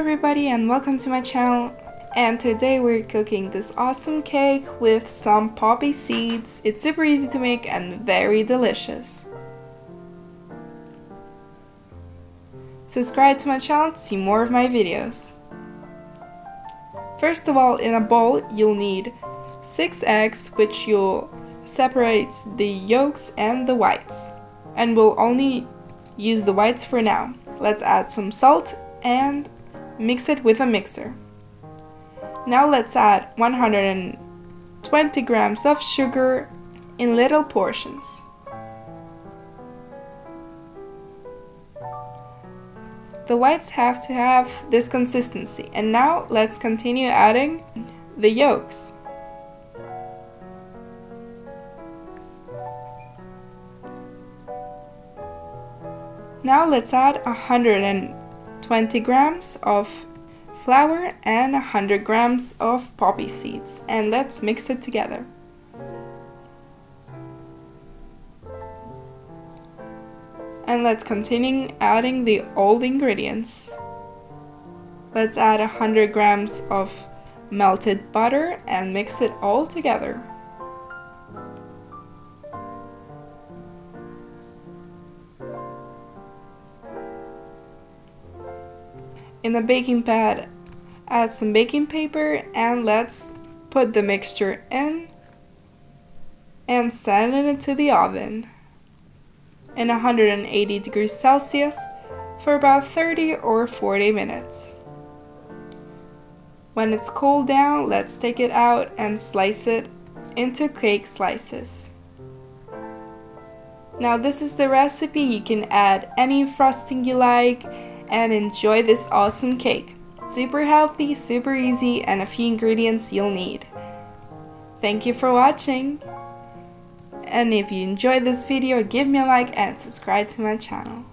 everybody and welcome to my channel, and today we're cooking this awesome cake with some poppy seeds. It's super easy to make and very delicious. Subscribe to my channel to see more of my videos. First of all, in a bowl you'll need 6 eggs, which you'll separate the yolks and the whites, and we'll only use the whites for now. Let's add some salt and mix it with a mixer. Now let's add 120 grams of sugar in little portions. The whites have to have this consistency, and now let's continue adding the yolks. Now let's add 120 grams of flour and 100 grams of poppy seeds, and let's mix it together. And let's continue adding the old ingredients. Let's add 100 grams of melted butter and mix it all together. In the baking pad, add some baking paper and let's put the mixture in and send it into the oven in 180 degrees Celsius for about 30 or 40 minutes. When it's cooled down, let's take it out and slice it into cake slices. Now this is the recipe. You can add any frosting you like and enjoy this awesome cake. Super healthy, super easy, and a few ingredients you'll need. Thank you for watching, and if you enjoyed this video, give me a like and subscribe to my channel.